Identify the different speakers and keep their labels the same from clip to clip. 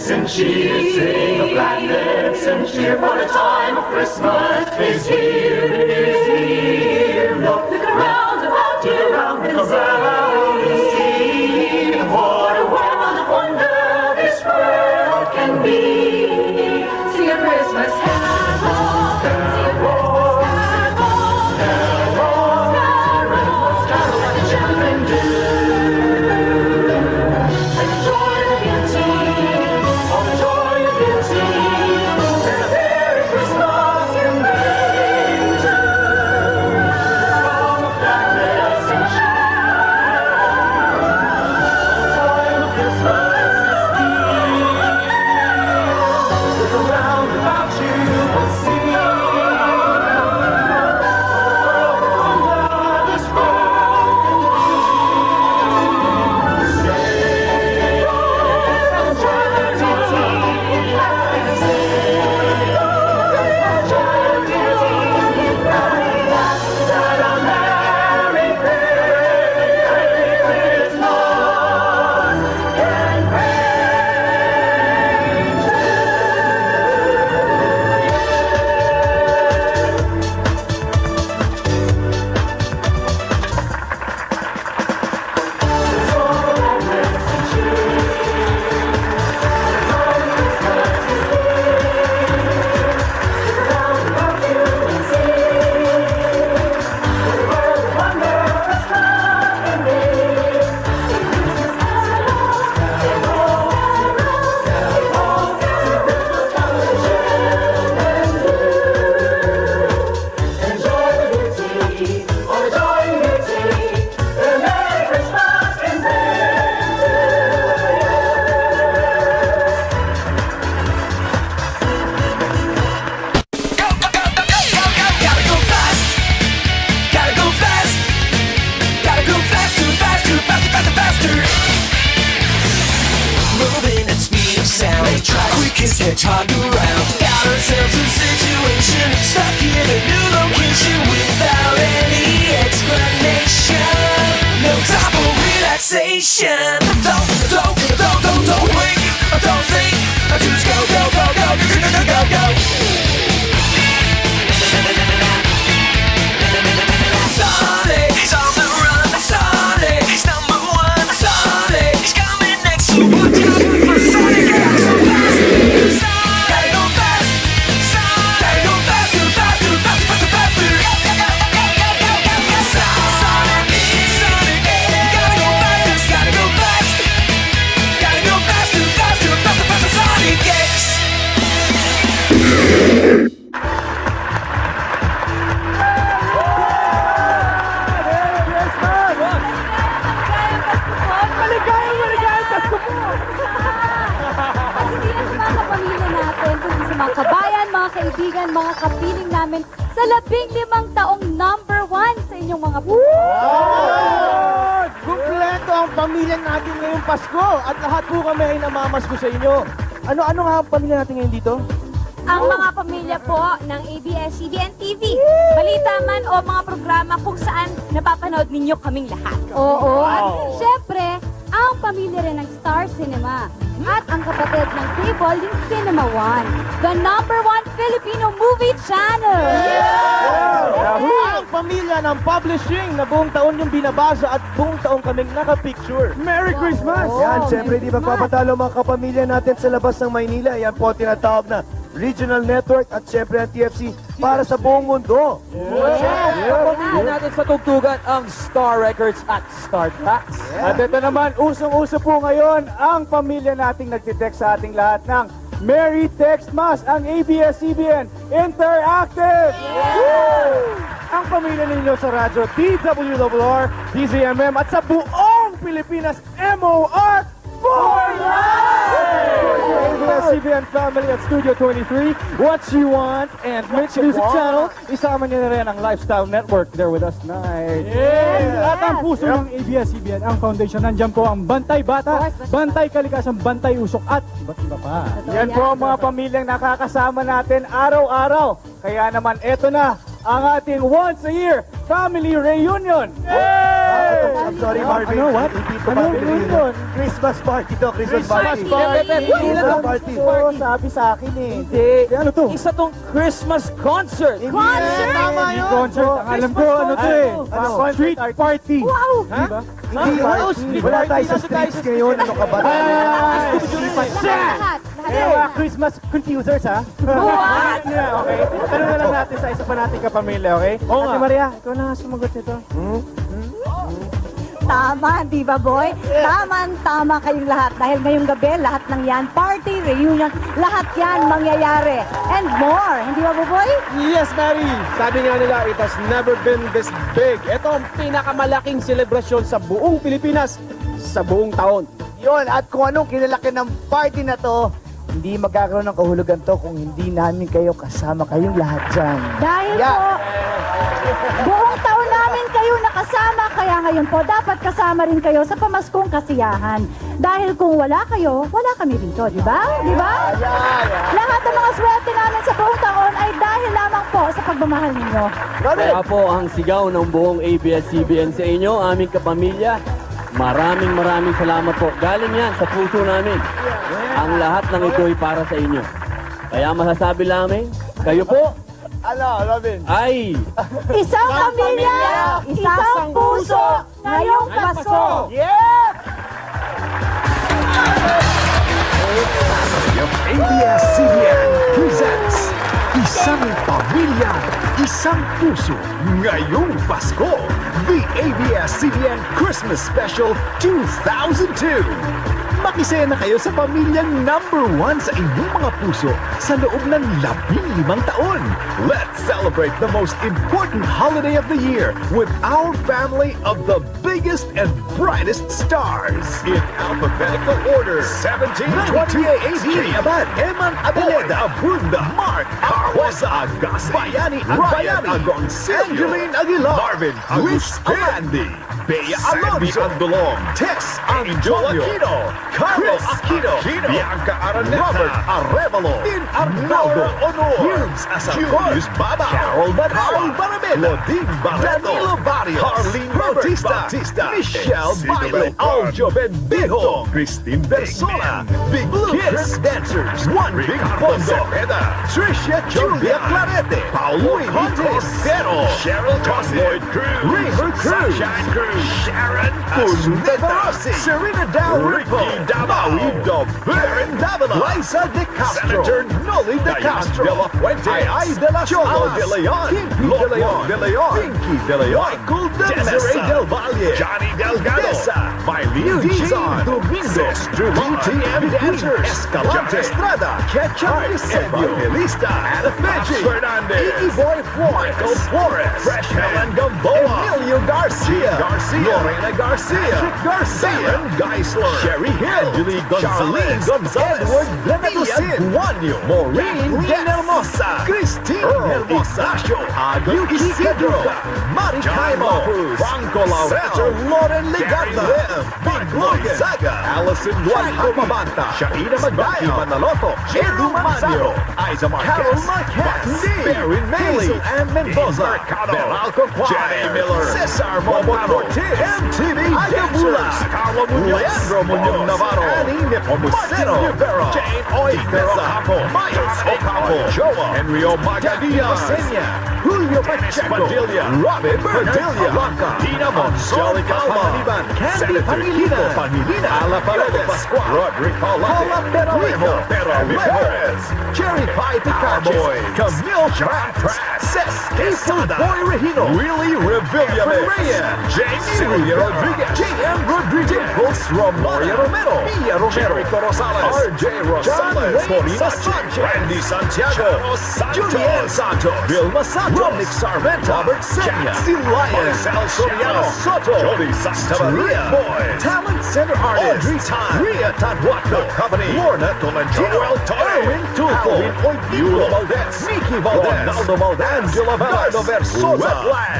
Speaker 1: gladness and cheer. Sing of gladness and cheer, for the time of Christmas is here. It is here. Look around about you, around and around and see what a world of wonder this world can be. Sing a Christmas carol, carol, carol, carol, carol, carol, like the children do.
Speaker 2: Hedgehog around. Got ourselves a situation, stuck in a new location without any explanation. No time for relaxation. Don't blink, don't think. Just go, go, go, go, go, go, go, go, go. Sonic, he's on the run. Sonic, he's number one. Sonic, he's coming next. So watch out for Sonic.
Speaker 3: Kaibigan, mga kapiling namin sa 15 taong #1 sa inyong mga puso.
Speaker 4: Wow! Kumpleto ang pamilya natin ngayong Pasko at lahat po kami ay namamasko sa inyo. Ano nga ang pamilya natin ngayon dito?
Speaker 5: Ang mga pamilya po ng ABS-CBN TV. Balita man o mga programa kung saan napapanood ninyo kaming lahat.
Speaker 3: Oo, at syempre, ang pamilya rin ng Star Cinema. At ang kapatid ng cable, yung Cinema One, the #1 Filipino movie channel.
Speaker 4: Ang pamilya ng publishing na buong taon yung binabasa at buong taon kaming nakapicture. Merry Christmas! Yan, syempre di magpapatalo mga kapamilya natin sa labas ng Maynila. Yan po tinatawag na Regional Network at syempre ang TFC para sa buong mundo.
Speaker 6: Kapamilya natin sa tugtugan ang Star Records at Star Tracks.
Speaker 4: At ito naman, usong-uso po ngayon ang pamilya nating nagtitext sa ating lahat ng Merry Textmas, ang ABS-CBN Interactive! Ang pamilya ninyo sa radyo DWRR, DZMM at sa buong Pilipinas MOR for life! ABS-CBN family at Studio 23, What You Want and Mitch Music Channel. Isama niyo na rin ang Lifestyle Network. They're with us tonight. At ang puso ng ABS-CBN, ang foundation, nandyan po ang Bantay Bata, Bantay Kalikasan, Bantay Usok at iba't iba pa. Yan po ang mga pamilyang nakakasama natin araw-araw. Kaya naman eto na ang ating once a year family reunion. I'm sorry, Marvin. Ano, what? Hindi Ano yun? Christmas party to, Christmas party.
Speaker 6: Hindi na to.
Speaker 4: Party. Oo, sabi sa akin eh.
Speaker 6: Hindi.
Speaker 4: Ano to?
Speaker 6: Isa tong Christmas concert.
Speaker 5: Concert?
Speaker 4: Tama yun. Concert. Ang alam ko, ano to eh. Street party.
Speaker 5: Wow!
Speaker 4: Diba? Hindi, wala tayo sa streets ngayon. Ano ka ba?
Speaker 3: Lahat.
Speaker 4: Kaya Christmas confusers, ha?
Speaker 5: What?
Speaker 4: Okay. Tanong na lang natin sa isa pa nating kapamilya, okay?
Speaker 6: Oo nga.
Speaker 4: Ate Maria, ikaw na nga sumagot nito.
Speaker 7: Tama, di ba boy? Tama kayong lahat. Dahil ngayong gabi, lahat ng yan, party, reunion, lahat yan mangyayari. And more. Hindi ba, boy?
Speaker 8: Yes, Mary! Sabi nga nila, it has never been this big. Ito ang pinakamalaking selebrasyon sa buong Pilipinas sa buong taon.
Speaker 4: Yun, at kung anong kinalaki ng party na to, hindi magkakaroon ng kahulugan to kung hindi namin kayo kasama kayong lahat dyan.
Speaker 7: Dahil
Speaker 4: Yeah.
Speaker 7: po, buong taon namin kayo nakasama, kaya ngayon po, dapat kasama rin kayo sa pamaskong kasiyahan. Dahil kung wala kayo, wala kami dito, di ba? Di ba? Lahat ng mga swerte namin sa buong taon ay dahil lamang po sa pagmamahal ninyo.
Speaker 6: Kaya po ang sigaw ng buong ABS-CBN sa inyo, aming kapamilya. Maraming salamat po. Galing yan sa puso namin. Ang lahat ng ito'y para sa inyo. Kaya masasabi namin, kayo po ay
Speaker 7: Isang pamilya, isang puso, ngayong Pasko.
Speaker 9: ABS-CBN presents Isang Pamilya, Isang Puso, ngayong Pasko, the ABS-CBN Christmas Special 2002. Makisaya na kayo sa pamilya #1 sa inyong mga puso sa loob ng 15 taon. Let's celebrate the most important holiday of the year with our family of the biggest and brightest stars. In alphabetical order, 1728 AD, Abad, Eman Abileda, Abunda, Mark, Carjosa, Agassi, Bayani, Ryan Agoncillo, Angeline Aguilar, Marvin, Luis Andy, Bea Alonso, Andolong, Tess, Angel Aquino, Carlos Aquino, Bianca Araneta, Robert Arevalo, Arnaldo Honor, Hughes Julius Baba, Carol Barameda, Lodin Barreto, Danilo Barrios, Harleen Bautista, Michelle Bailo, Aljo Bendijo, Christine Persona, Big Kiss Dancers, One Big Fondo, Tricia Julia Clarete, Paulo Cordero, Cheryl Cosboyd Cruz, Raver Cruz, Sharon Pundevarossi, Serena Dow Ricky Davao, Karen Davila, Liza De Castro, Senator Noli De Castro, De La Fuente, Ay De La Cholo De Leon, Kimpi De Leon, Pinky De Leon, Michael Desiree Del Valle, Johnny Delgado, Mylene Dizon, Domingos, DTM Dancers, Escalante Estrada, Ketchup Eusebio, Evangelista, Ana Feji, Fernandez, Iggy Boy Michael Flores, Fresh Helen Gamboa, Emilio Garcia, Lorena Garcia, Garcia, Geisler, Sherry Hill, Angelique Gonzalez, Edward Benedicin, Guanyo, Maureen Hermosa, Christine Hermosa, Agyo Isidro, Mari Caimo, Franco Laureto, Lauren Legarda, Big Logan, Saga, Allison Guanco Mabanta, Shaina Magdayo, Manaloto, Edu Manzaro, Isa Carol Marquez, Barry Hazel Ann Mendoza, Beralco Jenny Miller, Cesar Montano, MTV Dancers, Carlo Munoz, Leandro Munoz Navarro, Annie Nepomuceno, Rivera, Jane Oipesa, Myers Ocampo, Joa, Henrio Magadia, Julio Pacheco, Robin Padilla, Tina Angelica Pangiliban, Candy Pangilina, Ala Paredes, Pascual, Rodrigo Paula Perejo, Perez, Cherry Pie Picarboy, Camille Pratt, Cesc Quesada, Boy Regino, Willie Revilla Jamie Rodriguez, J.M. Rodriguez, Romaria Romero, Mia Romero, Jericho Rosales, R.J. Rosales, Corina Sanchez, Randy Santiago, Julian Santos, Vilma Santos, Romnick Sarmenta, Robert Senya, Marcel Soriano, Soto, Jody Santa Maria, Boy, Talent Center Artist, Audrey Time, Ria Tanhuato, Company, Lorna Tolentino, Erwin Tulfo, Yula Valdez, Mickey Valdez, Ronaldo Valdez, Angela Vallardo Versosa,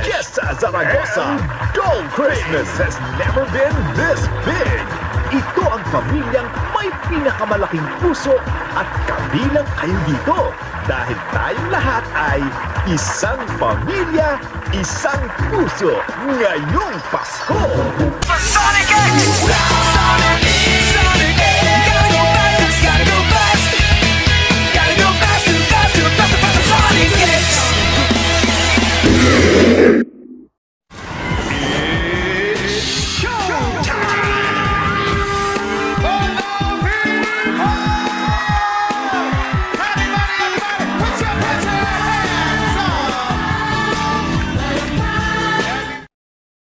Speaker 9: Jessa Zaragoza, Gold Christmas has never been this big. Ito ang pamilyang may pinakamalaking puso at kabilang kayo dito. Dahil tayong lahat ay isang pamilya, isang puso ngayong Pasko.
Speaker 2: Sonic X!